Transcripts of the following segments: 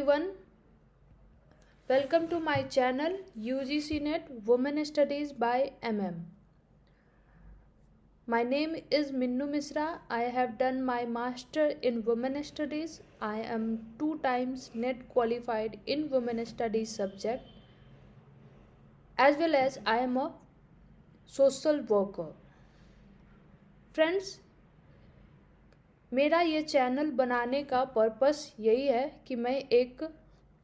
everyone, welcome to my channel UGC Net Women Studies by MM. My name is Minnu Misra. I have done my master in Women Studies. I am 2 times net qualified in Women Studies subject, as well as I am a social worker. Friends, मेरा ये channel बनाने का purpose यही है कि मैं एक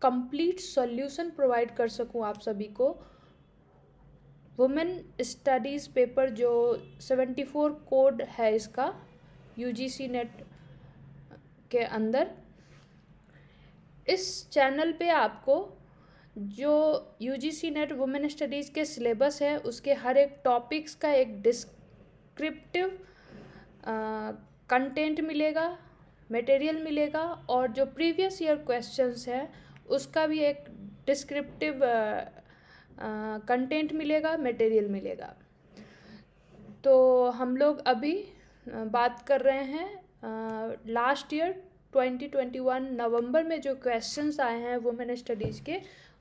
complete solution provide कर सकूं आप सभी को वुमेन स्टडीज़ पेपर जो 74 कोड है इसका यूजीसी नेट के अंदर। इस चैनल पे आपको जो यूजीसी नेट वुमेन स्टडीज़ के सिलेबस है उसके हर एक टॉपिक्स का एक डिस्क्रिप्टिव कंटेंट मिलेगा, मटेरियल मिलेगा, और जो प्रीवियस ईयर क्वेश्चंस हैं उसका भी एक डिस्क्रिप्टिव कंटेंट मिलेगा, मटेरियल मिलेगा। तो हम लोग अभी बात कर रहे हैं लास्ट ईयर 2021 नवंबर में जो क्वेश्चंस आए हैं वुमेन स्टडीज़ के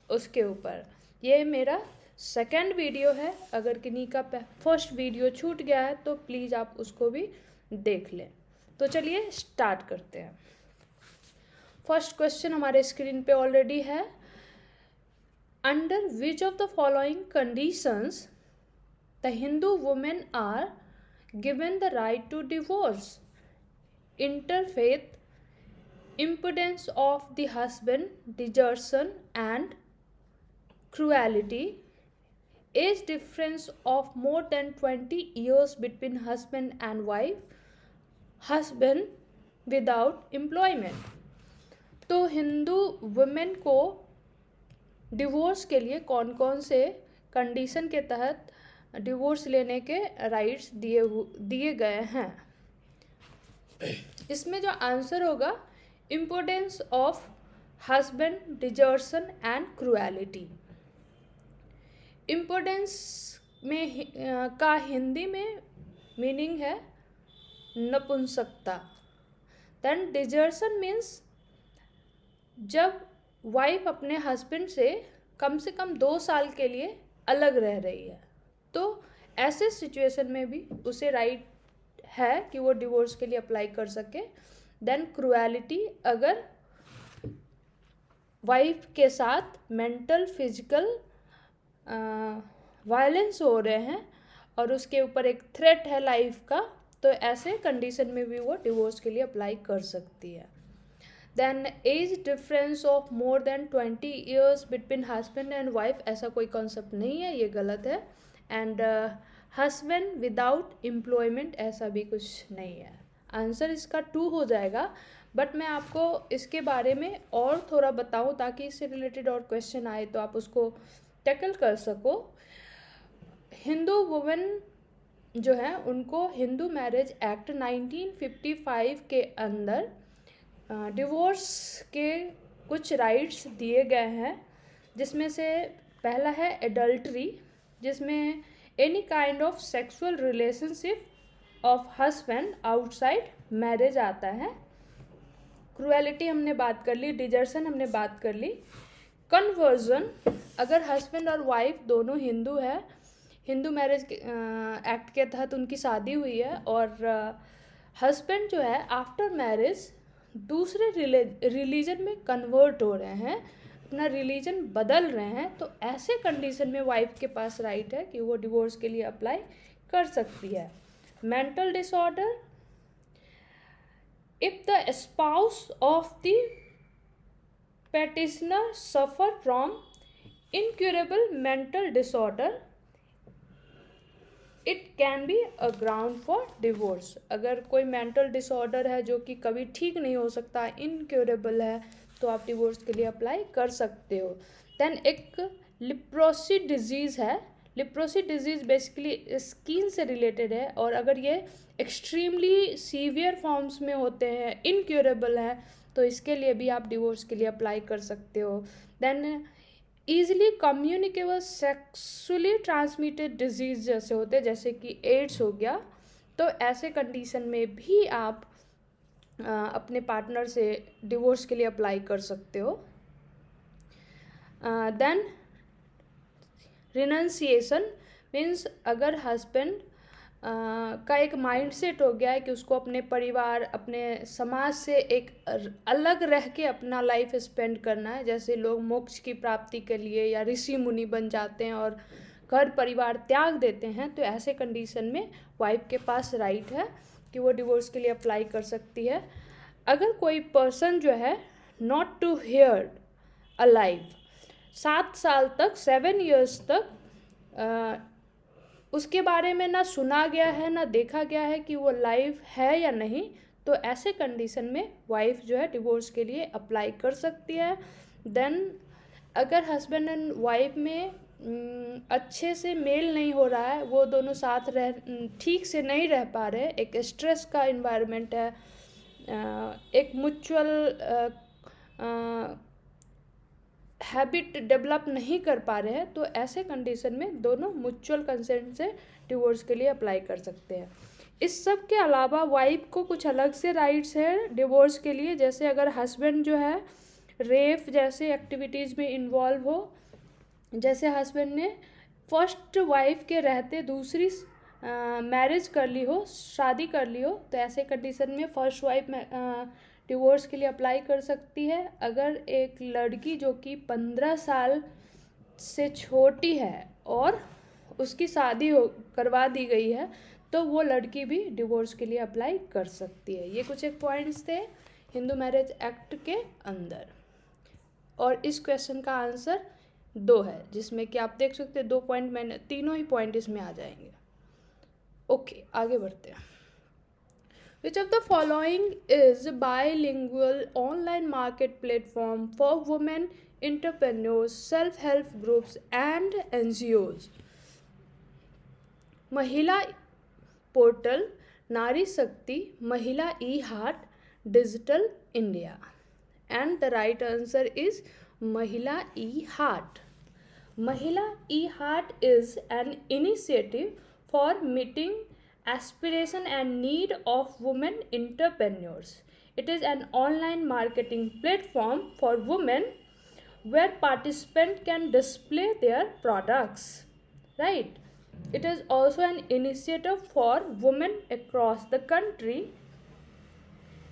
उसके ऊपर। ये मेरा सेकंड वीडियो है। अगर किन्हीं का फर्स्ट वीडियो छूट गया है तो प्लीज़ आप उसको भी देख लें। तो चलिए स्टार्ट करते हैं। फर्स्ट क्वेश्चन हमारे स्क्रीन पे ऑलरेडी है। Under which of the following conditions the Hindu women are given the right to divorce? Interfaith, impotence of the husband, desertion and cruelty, age difference of more than 20 years between husband and wife, husband without employment। तो Hindu women को divorce के लिए कौन कौन से condition के तहत divorce लेने के राइट्स दिए गए हैं? इसमें जो आंसर होगा importance of husband, desertion and cruelty. Importance में का हिंदी में मीनिंग है नपुंसकता। देन डिजर्शन मीन्स जब वाइफ अपने हस्बैंड से कम 2 साल के लिए अलग रह रही है, तो ऐसे सिचुएशन में भी उसे राइट है कि वो डिवोर्स के लिए अप्लाई कर सके। देन क्रूएलिटी, अगर वाइफ के साथ मेंटल फिजिकल वायलेंस हो रहे हैं और उसके ऊपर एक थ्रेट है लाइफ का, तो ऐसे कंडीशन में भी वो डिवोर्स के लिए अप्लाई कर सकती है। Then age difference of more than 20 years between husband and wife, ऐसा कोई कॉन्सेप्ट नहीं है, ये गलत है। एंड हस्बैंड विदाउट एम्प्लॉयमेंट, ऐसा भी कुछ नहीं है। आंसर इसका 2 हो जाएगा। बट मैं आपको इसके बारे में और थोड़ा बताऊं ताकि इससे रिलेटेड और क्वेश्चन आए तो आप उसको टैकल कर सको। हिंदू वुमेन जो है उनको हिंदू मैरिज एक्ट 1955 के अंदर डिवोर्स के कुछ राइट्स दिए गए हैं, जिसमें से पहला है एडल्ट्री, जिसमें any kind of sexual relationship of husband outside marriage आता है। क्रूएलिटी हमने बात कर ली, डिजर्शन हमने बात कर ली। कन्वर्जन, अगर हस्बैंड और वाइफ दोनों हिंदू है, हिंदू मैरिज एक्ट के तहत उनकी शादी हुई है और हस्बैंड जो है आफ्टर मैरिज दूसरे रिलीजन में कन्वर्ट हो रहे हैं, अपना रिलीजन बदल रहे हैं, तो ऐसे कंडीशन में वाइफ के पास राइट है कि वो डिवोर्स के लिए अप्लाई कर सकती है। Mental disorder, if the spouse of the petitioner suffer from incurable mental disorder, it can be a ground for divorce। अगर कोई मेंटल डिसऑर्डर है जो कि कभी ठीक नहीं हो सकता, इनक्योरेबल है, तो आप डिवोर्स के लिए अप्लाई कर सकते हो। देन एक लिप्रोसी डिजीज़ है। लिप्रोसी डिजीज़ बेसिकली स्किन से रिलेटेड है, और अगर ये एक्सट्रीमली सीवियर फॉर्म्स में होते हैं, इनक्योरेबल हैं, तो इसके लिए भी आप डिवोर्स के लिए अप्लाई कर सकते हो। Then easily communicable sexually transmitted disease जैसे होते हैं, जैसे कि एड्स हो गया, तो ऐसे कंडीशन में भी आप अपने पार्टनर से डिवोर्स के लिए अप्लाई कर सकते हो। देन रिनंसिएशन मीन्स अगर हस्बैंड का एक माइंड सेट हो गया है कि उसको अपने परिवार अपने समाज से एक अलग रह के अपना लाइफ स्पेंड करना है, जैसे लोग मोक्ष की प्राप्ति के लिए या ऋषि मुनि बन जाते हैं और घर परिवार त्याग देते हैं, तो ऐसे कंडीशन में वाइफ के पास राइट है कि वो डिवोर्स के लिए अप्लाई कर सकती है। अगर कोई पर्सन जो है नॉट टू हियर अलाइव 7 साल तक 7 ईयर्स तक उसके बारे में ना सुना गया है ना देखा गया है कि वो लाइव है या नहीं, तो ऐसे कंडीशन में वाइफ जो है डिवोर्स के लिए अप्लाई कर सकती है। देन अगर हस्बैंड एंड वाइफ में अच्छे से मेल नहीं हो रहा है, वो दोनों साथ ठीक से नहीं रह पा रहे, एक स्ट्रेस का इन्वायरमेंट है, एक म्यूचुअल हैबिट डेवलप नहीं कर पा रहे हैं, तो ऐसे कंडीशन में दोनों म्यूचुअल कंसेंट से डिवोर्स के लिए अप्लाई कर सकते हैं। इस सब के अलावा वाइफ को कुछ अलग से राइट्स है डिवोर्स के लिए, जैसे अगर हस्बैंड जो है रेप जैसे एक्टिविटीज़ में इन्वॉल्व हो, जैसे हस्बैंड ने फर्स्ट वाइफ के रहते दूसरी मैरिज कर ली हो, शादी कर ली हो, तो ऐसे कंडीशन में फर्स्ट वाइफ डिवोर्स के लिए अप्लाई कर सकती है। अगर एक लड़की जो कि 15 साल से छोटी है और उसकी शादी करवा दी गई है, तो वो लड़की भी डिवोर्स के लिए अप्लाई कर सकती है। ये कुछ एक पॉइंट्स थे हिंदू मैरिज एक्ट के अंदर, और इस क्वेश्चन का आंसर 2 है, जिसमें कि आप देख सकते हैं 2 पॉइंट मैंने तीनों ही पॉइंट इसमें आ जाएंगे। ओके, आगे बढ़ते हैं। Which of the following is bilingual online market platform for women entrepreneurs, self-help groups and NGOs? Mahila portal, Nari Shakti, Mahila ई-हाट, digital India. And the right answer is महिला ई-हाट. Mahila e-Heart is an initiative for meeting aspiration and need of women entrepreneurs. It is an online marketing platform for women where participants can display their products. Right? It is also an initiative for women across the country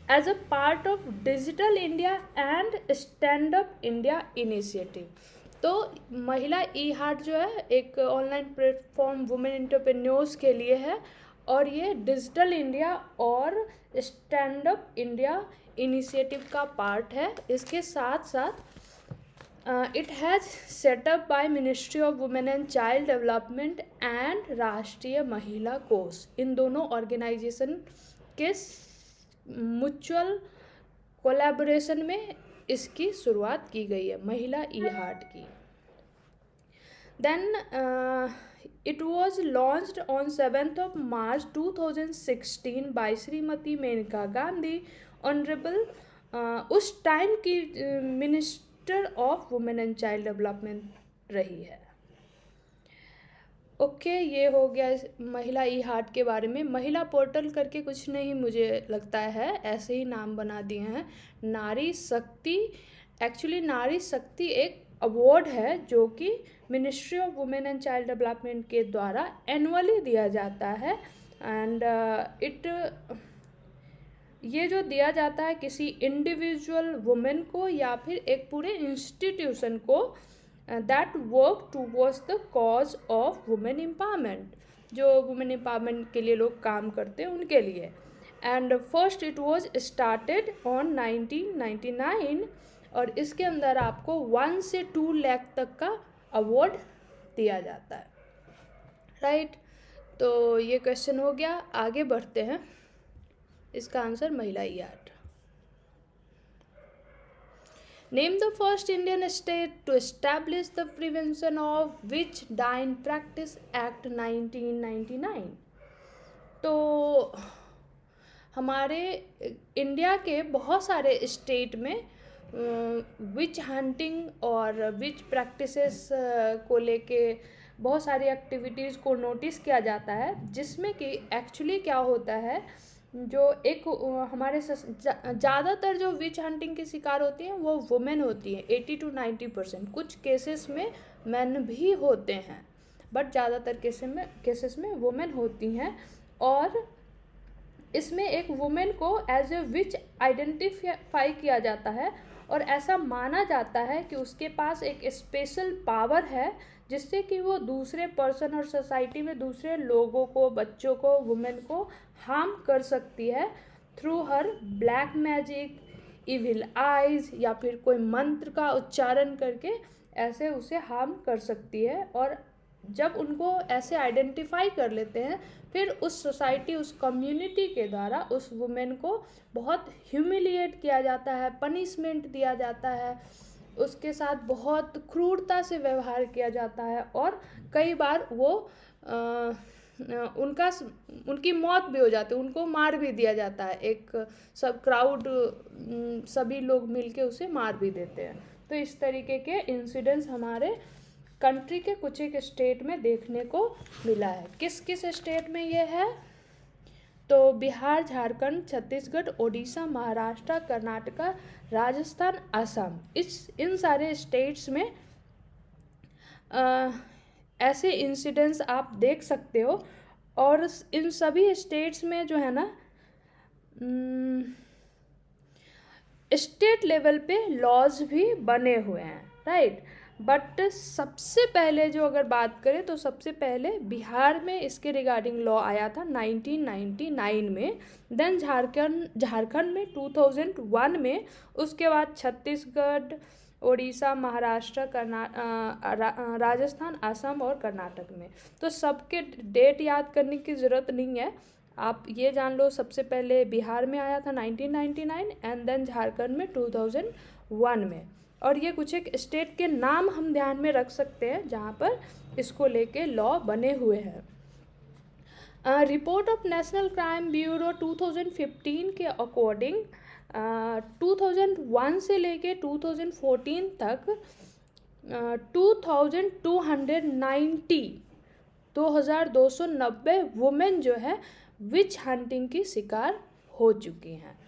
as a part of Digital India and Stand Up India initiative. तो महिला ई-हाट जो है एक online platform women entrepreneurs के लिए है, और ये डिजिटल इंडिया और स्टैंड अप इंडिया इनिशिएटिव का पार्ट है। इसके साथ साथ it has setup by ministry of women and child development and राष्ट्रीय महिला कोष। इन दोनों ऑर्गेनाइजेशन के म्यूचुअल कोलैबोरेशन में इसकी शुरुआत की गई है, महिला ई-हाट की। Then it was launched on 7th of March 2016 by Shrimati Maneka Gandhi, honourable उस टाइम की minister of women and child development रही है। ओके, ये हो गया महिला ई-हाट के बारे में। महिला पोर्टल करके कुछ नहीं मुझे लगता है, ऐसे ही नाम बना दिए हैं। नारी शक्ति, एक्चुअली नारी शक्ति एक अवार्ड है जो कि ministry of women and child development के द्वारा एनुअली दिया जाता है। एंड ये जो दिया जाता है किसी इंडिविजुअल वुमेन को या फिर एक पूरे इंस्टीट्यूशन को that work towards the cause of women empowerment, जो women empowerment के लिए लोग काम करते हैं उनके लिए। and first it was started on 1999, और इसके अंदर आपको 1 से 2 लाख तक का अवार्ड दिया जाता है। राइट, तो ये क्वेश्चन हो गया। आगे बढ़ते हैं, इसका आंसर महिला ई-हाट। Name the first Indian state to establish the Prevention of Witch Dying Practice Act 1999। तो हमारे इंडिया के बहुत सारे स्टेट में विच हंटिंग और विच प्रैक्टिसेस को लेके बहुत सारी एक्टिविटीज़ को नोटिस किया जाता है, जिसमें कि एक्चुअली क्या होता है जो एक हमारे ज़्यादातर जो विच हंटिंग के शिकार होती हैं वो वुमेन होती हैं, 80 to 90%। कुछ केसेस में मैन भी होते हैं, बट ज़्यादातर केसेस में वुमेन होती हैं। और इसमें एक वुमेन को एज ए विच आइडेंटिफाई किया जाता है, और ऐसा माना जाता है कि उसके पास एक स्पेशल पावर है जिससे कि वो दूसरे पर्सन और सोसाइटी में दूसरे लोगों को, बच्चों को, वुमेन को हार्म कर सकती है थ्रू हर ब्लैक मैजिक, इविल आइज, या फिर कोई मंत्र का उच्चारण करके ऐसे उसे हार्म कर सकती है। और जब उनको ऐसे आइडेंटिफाई कर लेते हैं, फिर उस सोसाइटी, उस कम्युनिटी के द्वारा उस वुमेन को बहुत ह्यूमिलिएट किया जाता है, पनिशमेंट दिया जाता है, उसके साथ बहुत क्रूरता से व्यवहार किया जाता है, और कई बार वो उनकी मौत भी हो जाती है, उनको मार भी दिया जाता है। एक सब क्राउड, सभी लोग मिलके उसे मार भी देते हैं। तो इस तरीके के इंसिडेंट्स हमारे कंट्री के कुछ एक स्टेट में देखने को मिला है। किस किस स्टेट में ये है? तो बिहार, झारखंड, छत्तीसगढ़, ओडिशा, महाराष्ट्र, कर्नाटका, राजस्थान, असम, इन सारे स्टेट्स में ऐसे इंसिडेंट्स आप देख सकते हो। और इन सभी स्टेट्स में जो है ना, स्टेट लेवल पे लॉज भी बने हुए हैं, राइट। बट सबसे पहले जो अगर बात करें तो सबसे पहले बिहार में इसके रिगार्डिंग लॉ आया था 1999 में, देन झारखंड में 2001 में, उसके बाद छत्तीसगढ़, ओडिशा, महाराष्ट्र, राजस्थान, असम और कर्नाटक में। तो सबके डेट याद करने की ज़रूरत नहीं है, आप ये जान लो सबसे पहले बिहार में आया था 1999 एंड देन झारखंड में 2001 में। और ये कुछ एक स्टेट के नाम हम ध्यान में रख सकते हैं जहाँ पर इसको लेके लॉ बने हुए हैं। Report of national crime bureau 2015 के अकॉर्डिंग 2001 से लेके 2014 तक 2290 वुमेन जो है विच हंटिंग की शिकार हो चुकी हैं।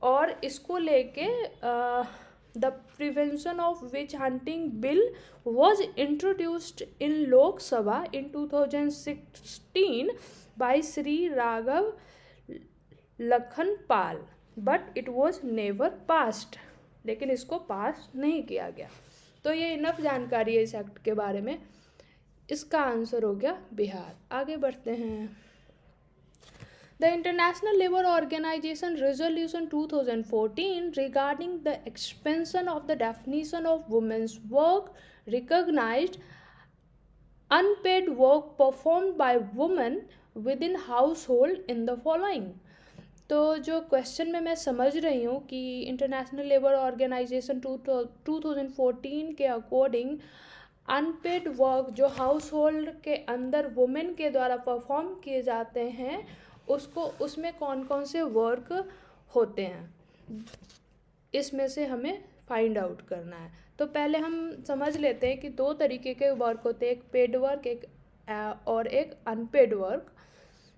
और इसको लेके the prevention of witch hunting bill was introduced in Lok Sabha in 2016 by Shri Raghav Lakhanpal, but it was never passed, लेकिन इसको पास नहीं किया गया। तो ये इनफ जानकारी है इस एक्ट के बारे में। इसका आंसर हो गया बिहार। आगे बढ़ते हैं। The International Labour Organization Resolution 2014 regarding the expansion of the definition of women's work recognized unpaid work performed by women within household in the following. तो जो क्वेश्चन में मैं समझ रही हूँ कि इंटरनेशनल लेबर ऑर्गेनाइजेशन 2014 के अकॉर्डिंग अनपेड वर्क जो हाउस होल्ड के अंदर वुमेन के द्वारा परफॉर्म किए जाते हैं, उसमें कौन कौन से वर्क होते हैं, इसमें से हमें फाइंड आउट करना है। तो पहले हम समझ लेते हैं कि दो तरीके के वर्क होते हैं, एक पेड वर्क और एक अनपेड वर्क।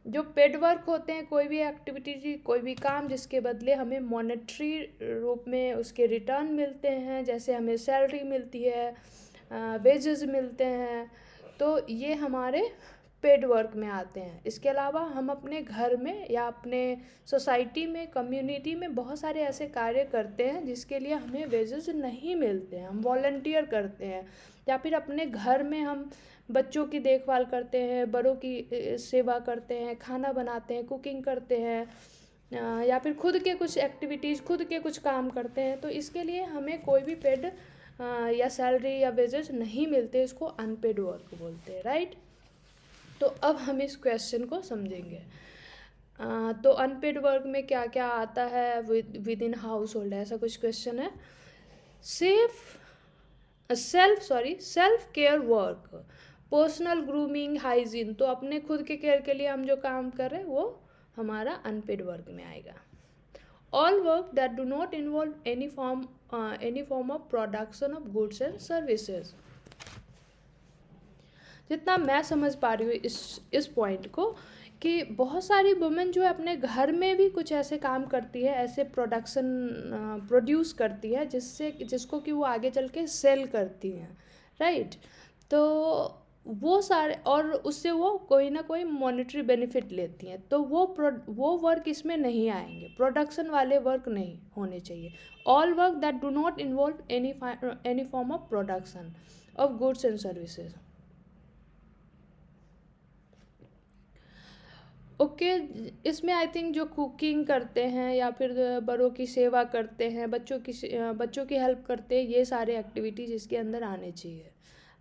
जो पेड वर्क होते हैं कोई भी एक्टिविटी, कोई भी काम जिसके बदले हमें मॉनेटरी रूप में उसके रिटर्न मिलते हैं, जैसे हमें सैलरी मिलती है, वेजेस मिलते हैं, तो ये हमारे पेड वर्क में आते हैं। इसके अलावा हम अपने घर में या अपने सोसाइटी में, कम्युनिटी में बहुत सारे ऐसे कार्य करते हैं जिसके लिए हमें वेजेस नहीं मिलते हैं, हम वॉलंटियर करते हैं, या फिर अपने घर में हम बच्चों की देखभाल करते हैं, बड़ों की सेवा करते हैं, खाना बनाते हैं, कुकिंग करते हैं, या फिर खुद के कुछ एक्टिविटीज़, खुद के कुछ काम करते हैं। तो इसके लिए हमें कोई भी पेड या सैलरी या वेजेस नहीं मिलते, इसको अनपेड वर्क बोलते हैं, राइट। तो अब हम इस क्वेश्चन को समझेंगे। तो अनपेड वर्क में क्या क्या आता है विद इन हाउस होल्ड, ऐसा कुछ क्वेश्चन है। Self care work, personal grooming, hygiene, तो अपने खुद के केयर के लिए हम जो काम कर रहे हैं वो हमारा अनपेड वर्क में आएगा। All work that do not involve any form of production of goods and services. जितना मैं समझ पा रही हूँ इस पॉइंट को, कि बहुत सारी वुमेन जो है अपने घर में भी कुछ ऐसे काम करती है, ऐसे प्रोड्यूस करती है जिसको कि वो आगे चल के सेल करती हैं, राइट। तो वो सारे, और उससे वो कोई ना कोई मॉनेटरी बेनिफिट लेती हैं, तो वो वर्क इसमें नहीं आएंगे, प्रोडक्शन वाले वर्क नहीं होने चाहिए। All work that do not involve any form of production of goods and services. Okay, इसमें आई थिंक जो कुकिंग करते हैं या फिर बड़ों की सेवा करते हैं, बच्चों की हेल्प करते हैं, ये सारे एक्टिविटीज़ इसके अंदर आने चाहिए।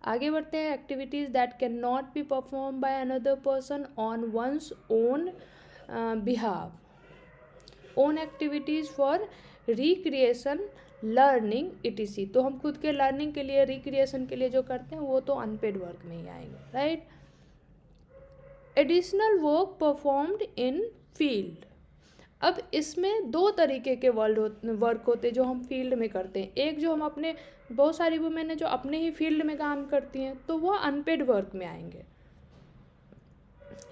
आगे बढ़ते हैं। Activities that can not be perform by another person on one's own behalf, own activities for recreation, learning etc। तो हम खुद के लर्निंग के लिए, रिक्रिएशन के लिए जो करते हैं वो तो अनपेड वर्क में ही आएंगे, right. Additional work performed in field. अब इसमें दो तरीके के वर्क होते हैं जो हम फील्ड में करते हैं। एक जो हम अपने, बहुत सारी वुमेन है जो अपने ही फील्ड में काम करती हैं, तो वो अनपेड वर्क में आएंगे।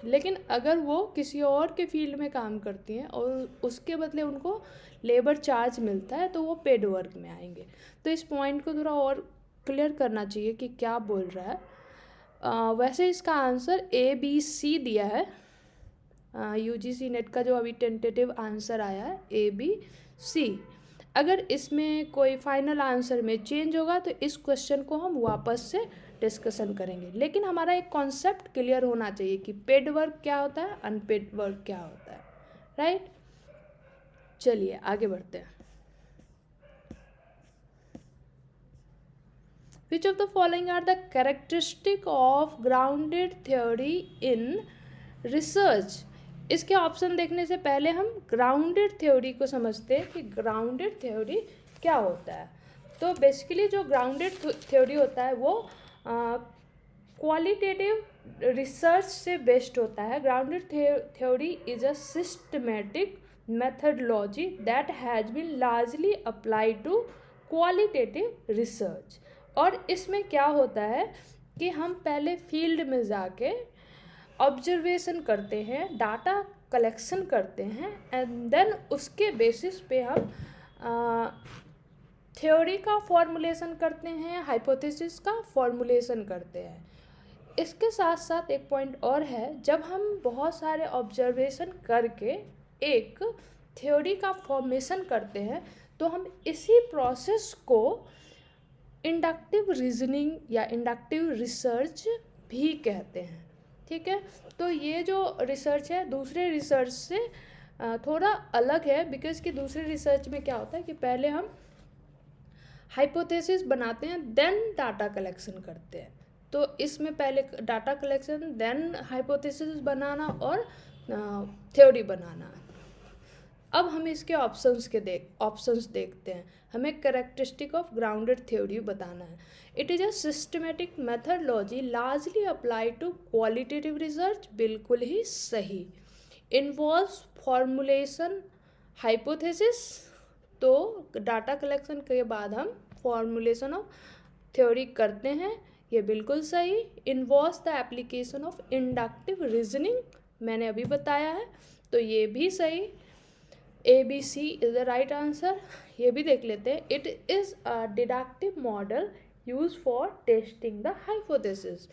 लेकिन अगर वो किसी और के फील्ड में काम करती हैं और उसके बदले उनको लेबर चार्ज मिलता है, तो वो पेड वर्क में आएंगे। तो इस पॉइंट को थोड़ा और क्लियर करना चाहिए कि क्या बोल रहा है। वैसे इसका आंसर ABC दिया है। UGC नेट का जो अभी टेंटेटिव आंसर आया है ABC। अगर इसमें कोई फाइनल आंसर में चेंज होगा तो इस क्वेश्चन को हम वापस से डिस्कशन करेंगे, लेकिन हमारा एक कॉन्सेप्ट क्लियर होना चाहिए कि पेड वर्क क्या होता है, अनपेड वर्क क्या होता है, राइट। चलिए आगे बढ़ते हैं। Which of the following are the characteristic of grounded theory in research? इसके ऑप्शन देखने से पहले हम ग्राउंडेड थ्योरी को समझते हैं कि ग्राउंडेड थ्योरी क्या होता है। तो बेसिकली जो ग्राउंडेड थ्योरी होता है वो क्वालिटेटिव रिसर्च से बेस्ड होता है। Grounded theory is a systematic methodology that has been largely applied to qualitative research। और इसमें क्या होता है कि हम पहले फील्ड में जाके ऑब्जर्वेशन करते हैं, डाटा कलेक्शन करते हैं, एंड देन उसके बेसिस पे हम थ्योरी का फॉर्मुलेशन करते हैं, हाइपोथेसिस का फॉर्मुलेशन करते हैं। इसके साथ साथ एक पॉइंट और है, जब हम बहुत सारे ऑब्जर्वेशन करके एक थ्योरी का फॉर्मेशन करते हैं तो हम इसी प्रोसेस को इंडक्टिव रीजनिंग या इंडक्टिव रिसर्च भी कहते हैं, ठीक है। तो ये जो रिसर्च है दूसरे रिसर्च से थोड़ा अलग है, बिकॉज कि दूसरे रिसर्च में क्या होता है कि पहले हम हाइपोथेसिस बनाते हैं, देन डाटा कलेक्शन करते हैं। तो इसमें पहले डाटा कलेक्शन, देन हाइपोथेसिस बनाना और थ्योरी बनाना। अब हम इसके ऑप्शंस देखते हैं। हमें कैरेक्टरिस्टिक ऑफ ग्राउंडेड थ्योरी बताना है। It is a systematic methodology largely applied to qualitative research, बिल्कुल ही सही। इन्वॉल्व्स फॉर्मुलेशन हाइपोथेसिस, तो डाटा कलेक्शन के बाद हम फॉर्मुलेशन ऑफ थ्योरी करते हैं, ये बिल्कुल सही। Involves the application of inductive reasoning, मैंने अभी बताया है, तो ये भी सही। ABC is the right answer. ये भी देख लेते हैं। It is a deductive model use for testing the hypothesis.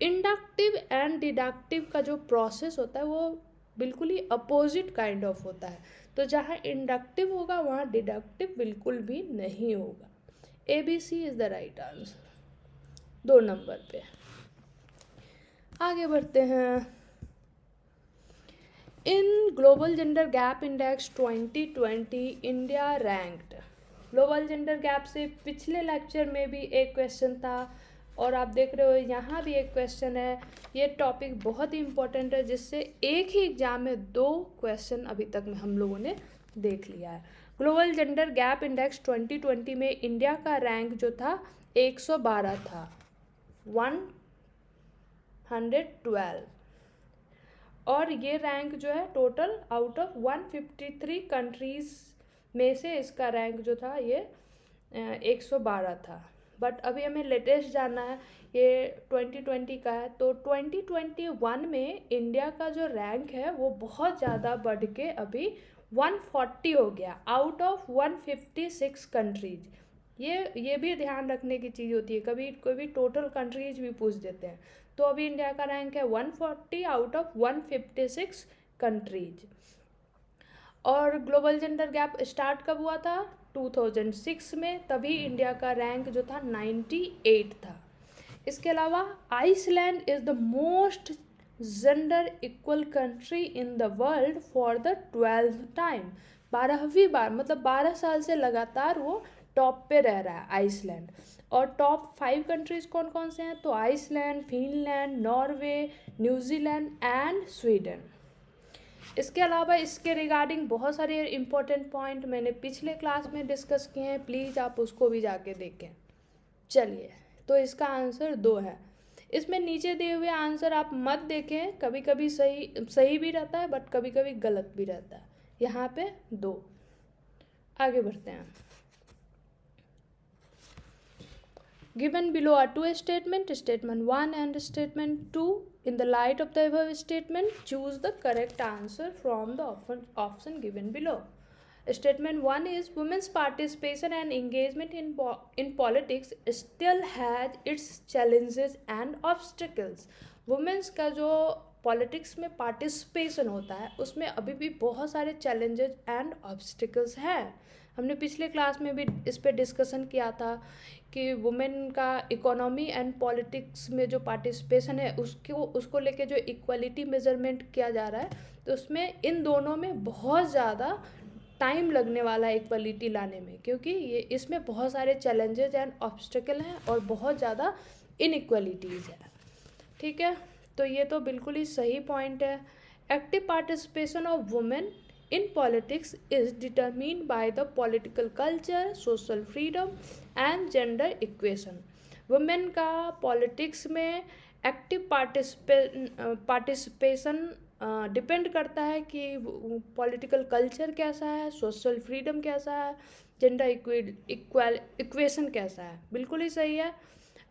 Inductive and deductive का जो प्रोसेस होता है वो बिल्कुल ही अपोजिट काइंड ऑफ होता है। तो जहाँ इंडक्टिव होगा वहाँ डिडक्टिव बिल्कुल भी नहीं होगा। ABC is the right answer 2 number पे। आगे बढ़ते हैं। In global gender gap index 2020 India ranked. Global gender gap से पिछले लेक्चर में भी एक क्वेश्चन था और आप देख रहे हो यहाँ भी एक क्वेश्चन है। ये टॉपिक बहुत ही इम्पोर्टेंट है, जिससे एक ही एग्जाम में 2 क्वेश्चन अभी तक में हम लोगों ने देख लिया है। ग्लोबल जेंडर गैप इंडेक्स 2020 में इंडिया का रैंक जो था 112 था, 112। और ये रैंक जो है टोटल आउट ऑफ 153 कंट्रीज़ में से इसका रैंक जो था ये 112 था। बट अभी हमें लेटेस्ट जानना है, ये 2020 का है। तो 2021 में इंडिया का जो रैंक है वो बहुत ज़्यादा बढ़ के अभी 140 हो गया आउट ऑफ 156 कंट्रीज। ये भी ध्यान रखने की चीज़ होती है, कभी कभी टोटल कंट्रीज भी पूछ देते हैं। तो अभी इंडिया का रैंक है 140 आउट ऑफ 156 कंट्रीज। और ग्लोबल जेंडर गैप स्टार्ट कब हुआ था? 2006 में, तभी इंडिया का रैंक जो था 98 था। इसके अलावा Iceland is the most gender equal country in the world for the 12th time. 12वीं बार, मतलब 12 साल से लगातार वो टॉप पे रह रहा है आइसलैंड। और टॉप 5 कंट्रीज कौन कौन से हैं? तो Iceland, Finland, Norway, New Zealand and Sweden. इसके अलावा इसके रिगार्डिंग बहुत सारे इंपॉर्टेंट पॉइंट मैंने पिछले क्लास में डिस्कस किए हैं, प्लीज़ आप उसको भी जाके देखें। चलिए, तो इसका आंसर 2 है। इसमें नीचे दिए हुए आंसर आप मत देखें, कभी कभी सही भी रहता है बट कभी कभी गलत भी रहता है। यहाँ पे 2। आगे बढ़ते हैं। Given below are two statements, statement 1 and statement 2. In the light of the above statement, choose the correct answer from the option given below. Statement 1 is women's participation and engagement in politics still has its challenges and obstacles. Women's का जो politics में participation होता है उसमें अभी भी बहुत सारे चैलेंजेस एंड ऑब्स्टिकल्स हैं। हमने पिछले क्लास में भी इस पर डिस्कशन किया था कि वुमेन का इकोनॉमी एंड पॉलिटिक्स में जो पार्टिसिपेशन है उसको लेके जो इक्वलिटी मेजरमेंट किया जा रहा है, तो उसमें इन दोनों में बहुत ज़्यादा टाइम लगने वाला है इक्वलिटी लाने में, क्योंकि ये इसमें बहुत सारे चैलेंजेस एंड ऑब्स्टिकल हैं और बहुत ज़्यादा इनइक्वलिटीज़ है। ठीक है, तो ये तो बिल्कुल ही सही पॉइंट है। Active participation of women in politics is determined by the political culture, social freedom and gender equation. Women का पॉलिटिक्स में एक्टिव पार्टिसिपेशन डिपेंड करता है कि पॉलिटिकल कल्चर कैसा है, सोशल फ्रीडम कैसा है, जेंडर इक्वेशन कैसा है। बिल्कुल ही सही है।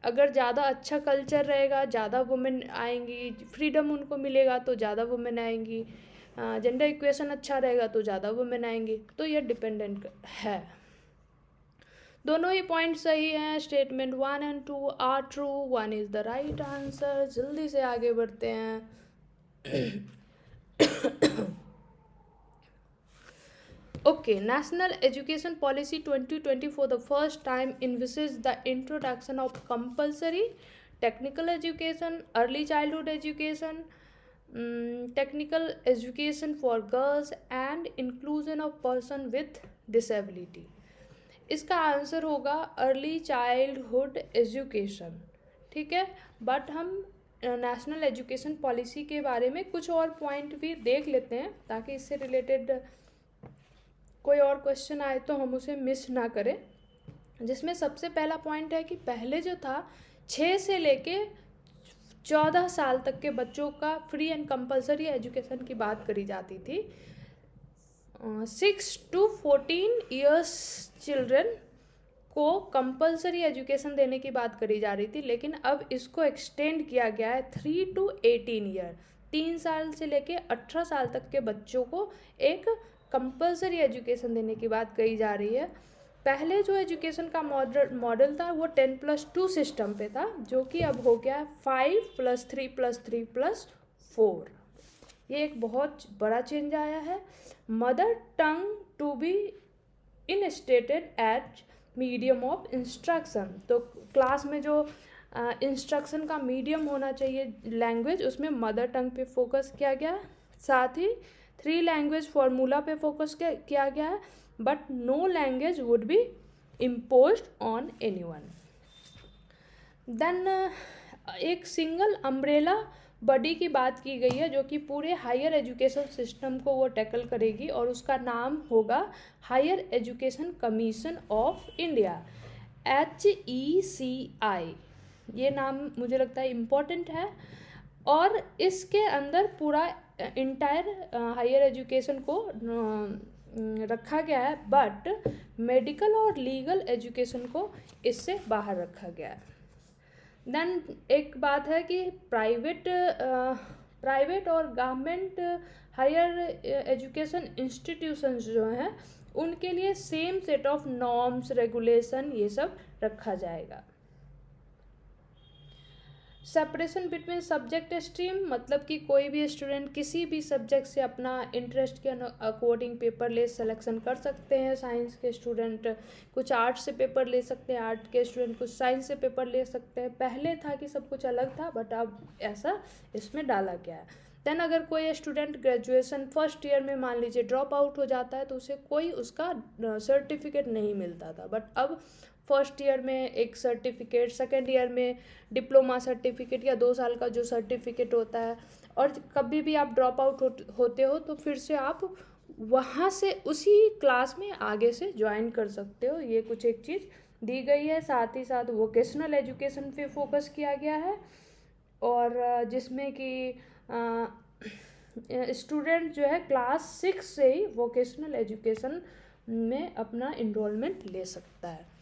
अगर ज़्यादा अच्छा कल्चर रहेगा ज़्यादा वुमेन आएंगी, फ्रीडम उनको मिलेगा तो ज़्यादा वुमेन आएंगी, जेंडर इक्वेशन अच्छा रहेगा तो ज़्यादा वुमेन आएंगी। तो ये डिपेंडेंट है। दोनों ही पॉइंट सही हैं। Statement 1 and 2 are true, 1 is the right answer. जल्दी से आगे बढ़ते हैं। Okay, National Education Policy 2020 for the first time envisages the introduction of compulsory technical education, early childhood education, technical education for girls and inclusion of person with disability. इसका answer होगा early childhood education. ठीक है, but हम national education policy के बारे में कुछ और पॉइंट भी देख लेते हैं ताकि इससे रिलेटेड कोई और क्वेश्चन आए तो हम उसे मिस ना करें। जिसमें सबसे पहला पॉइंट है कि पहले जो था 6 से लेके 14 साल तक के बच्चों का फ्री एंड कंपलसरी एजुकेशन की बात करी जाती थी। 6 to 14 ईयर्स चिल्ड्रन को कंपलसरी एजुकेशन देने की बात करी जा रही थी, लेकिन अब इसको एक्सटेंड किया गया है 3 to 18 ईयर। 3 साल से लेके 18 साल तक के बच्चों को एक कंपलसरी एजुकेशन देने की बात कही जा रही है। पहले जो एजुकेशन का मॉडल था वो 10+2 सिस्टम पे था, जो कि अब हो गया 5+3+3+4। ये एक बहुत बड़ा चेंज आया है। Mother tongue to be instated at medium of instruction. तो क्लास में जो इंस्ट्रक्शन का मीडियम होना चाहिए लैंग्वेज, उसमें मदर टंग पे फोकस किया गया। साथ ही 3 लैंग्वेज फार्मूला पे फोकस किया गया है, but no language would be imposed on anyone. Then एक सिंगल अम्ब्रेला बॉडी की बात की गई है जो कि पूरे हायर एजुकेशन सिस्टम को वो टैकल करेगी, और उसका नाम होगा higher education commission of India, HECI। ये नाम मुझे लगता है इम्पोर्टेंट है, और इसके अंदर पूरा इंटायर हायर एजुकेशन को रखा गया है, बट मेडिकल और लीगल एजुकेशन को इससे बाहर रखा गया है। देन एक बात है कि प्राइवेट और गवर्नमेंट हायर एजुकेशन इंस्टीट्यूशंस जो हैं उनके लिए same set of norms, regulation, ये सब रखा जाएगा। सेपरेशन बिटवीन सब्जेक्ट स्ट्रीम, मतलब कि कोई भी स्टूडेंट किसी भी सब्जेक्ट से अपना इंटरेस्ट के अकॉर्डिंग पेपर ले सिलेक्शन कर सकते हैं। साइंस के स्टूडेंट कुछ आर्ट्स से पेपर ले सकते हैं, आर्ट के स्टूडेंट कुछ साइंस से पेपर ले सकते हैं। पहले था कि सब कुछ अलग था, बट अब ऐसा इसमें डाला गया है। देन अगर कोई स्टूडेंट ग्रेजुएशन फर्स्ट ईयर में मान लीजिए ड्रॉप आउट हो जाता है तो उसे कोई उसका सर्टिफिकेट नहीं मिलता था, बट अब फर्स्ट ईयर में एक सर्टिफिकेट, सेकेंड ईयर में डिप्लोमा सर्टिफिकेट या 2 साल का जो सर्टिफिकेट होता है, और कभी भी आप ड्रॉप आउट होते हो तो फिर से आप वहाँ से उसी क्लास में आगे से ज्वाइन कर सकते हो। ये कुछ एक चीज़ दी गई है। साथ ही साथ वोकेशनल एजुकेशन पे फोकस किया गया है, और जिसमें कि स्टूडेंट जो है क्लास 6 से ही वोकेशनल एजुकेशन में अपना इनरोलमेंट ले सकता है।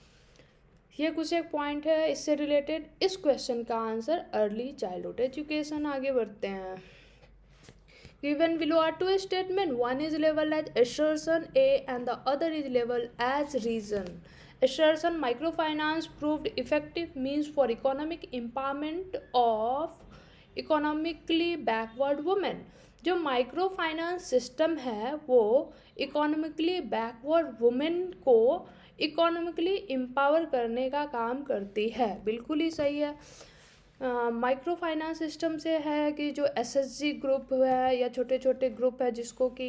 ये कुछ एक पॉइंट है इससे रिलेटेड। इस क्वेश्चन का आंसर अर्ली चाइल्डहुड एजुकेशन। आगे बढ़ते हैं। Given below are two statements, one is labeled as assertion A and the other is labeled as reason. Assertion: microfinance proved effective means for economic empowerment of economically backward women. जो micro finance system है वो economically backward women को economically empower करने का काम करती है। बिल्कुल ही सही है। माइक्रो फाइनेंस सिस्टम से है कि जो एसएचजी ग्रुप है या छोटे छोटे ग्रुप है जिसको कि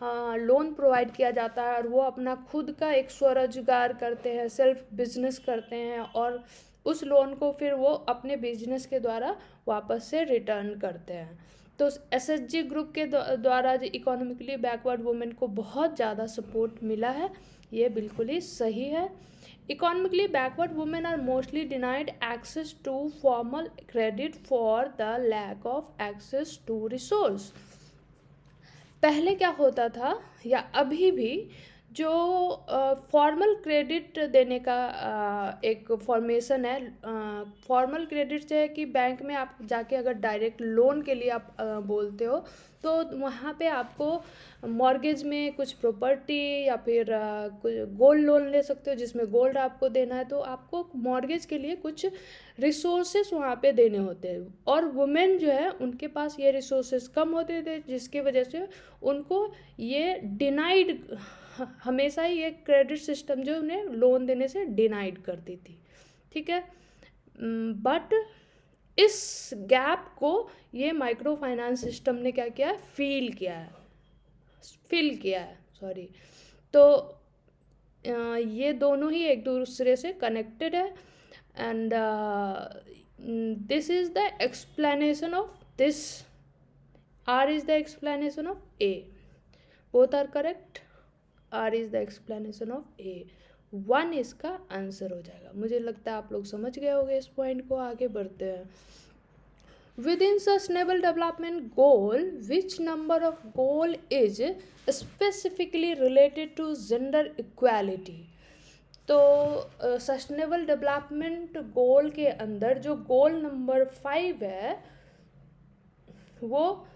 लोन प्रोवाइड किया जाता है, और वो अपना खुद का एक स्वरोजगार करते हैं, सेल्फ बिजनेस करते हैं, और उस लोन को फिर वो अपने बिजनेस के द्वारा वापस से रिटर्न करते हैं। तो एसएचजी ग्रुप के द्वारा इकोनॉमिकली बैकवर्ड वुमेन को बहुत ज़्यादा सपोर्ट मिला है। ये बिल्कुल ही सही है। Economically backward women are mostly denied access to formal credit for the lack of access to resource. पहले क्या होता था या अभी भी जो फॉर्मल क्रेडिट देने का एक फॉर्मेशन है। फॉर्मल क्रेडिट से है कि बैंक में आप जाके अगर डायरेक्ट लोन के लिए आप बोलते हो तो वहाँ पे आपको मॉर्गेज में कुछ प्रॉपर्टी या फिर गोल्ड लोन ले सकते हो जिसमें गोल्ड आपको देना है, तो आपको मॉर्गेज के लिए कुछ रिसोर्सेस वहाँ पे देने होते हैं, और वुमेन जो है उनके पास ये रिसोर्सेस कम होते थे जिसकी वजह से उनको ये डिनाइड, हमेशा ही ये क्रेडिट सिस्टम जो उन्हें लोन देने से डिनाइड करती थी। ठीक है, बट इस गैप को ये माइक्रो फाइनेंस सिस्टम ने क्या किया है, फिल किया है सॉरी। तो ये दोनों ही एक दूसरे से कनेक्टेड है, and this is the explanation of this. R is the explanation of A, both R correct. R is the explanation of A, 1 इसका आंसर हो जाएगा। मुझे लगता है आप लोग समझ गए होंगे इस पॉइंट को। आगे बढ़ते हैं। Within sustainable development goal which number of goal is specifically related to gender equality. तो सस्टेनेबल डेवलपमेंट गोल के अंदर जो गोल नंबर 5 है वो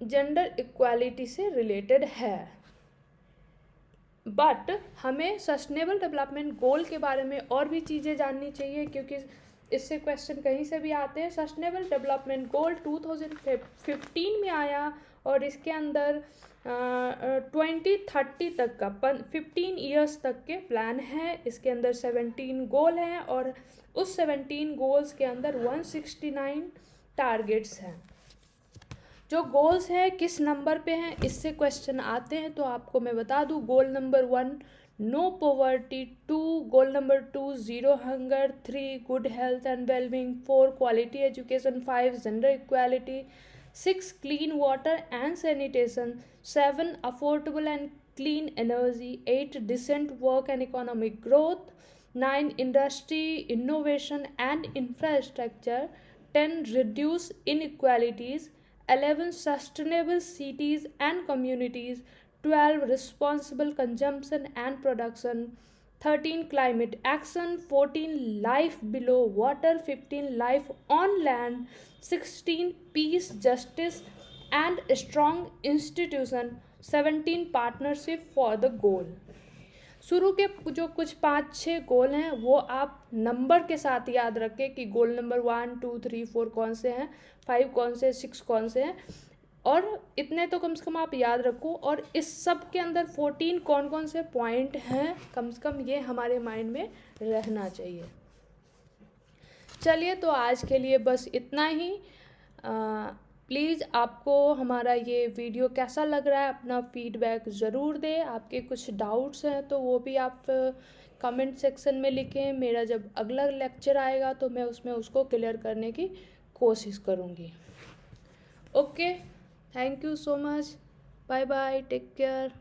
जेंडर इक्वालिटी से रिलेटेड है, बट हमें सस्टेनेबल डेवलपमेंट गोल के बारे में और भी चीज़ें जाननी चाहिए क्योंकि इससे क्वेश्चन कहीं से भी आते हैं। सस्टेनेबल डेवलपमेंट गोल 2015 में आया और इसके अंदर 2030 तक का 15 ईयर्स तक के प्लान है। इसके अंदर 17 गोल हैं और उस 17 गोल्स के अंदर 169 टारगेट्स हैं। जो गोल्स हैं किस नंबर पे हैं इससे क्वेश्चन आते हैं, तो आपको मैं बता दूं। Goal number 1 no poverty, 2 goal number 2 zero hunger, 3 good health and wellbeing, 4 quality education, 5 gender equality, 6 clean water and sanitation, 7 affordable and clean energy, 8 decent work and economic growth, 9 industry innovation and infrastructure, 10 reduce inequalities, 11 sustainable cities and communities, 12 responsible consumption and production, 13 climate action, 14 life below water, 15 life on land, 16 peace, justice and strong institution, 17 partnership for the goal। शुरू के जो कुछ 5-6 गोल हैं वो आप number के साथ याद रखें कि गोल नंबर 1 2 3 4 कौन से हैं, 5 कौन से, 6 कौन से हैं, और इतने तो कम से कम आप याद रखो। और इस सब के अंदर 14 कौन कौन से पॉइंट हैं कम से कम ये हमारे माइंड में रहना चाहिए। चलिए, तो आज के लिए बस इतना ही। प्लीज़ आपको हमारा ये वीडियो कैसा लग रहा है अपना फीडबैक ज़रूर दें। आपके कुछ डाउट्स हैं तो वो भी आप कमेंट सेक्शन में लिखें। मेरा जब अगला लेक्चर आएगा तो मैं उसमें उसको क्लियर करने की कोशिश करूँगी। Okay, thank you so much, bye bye, take care.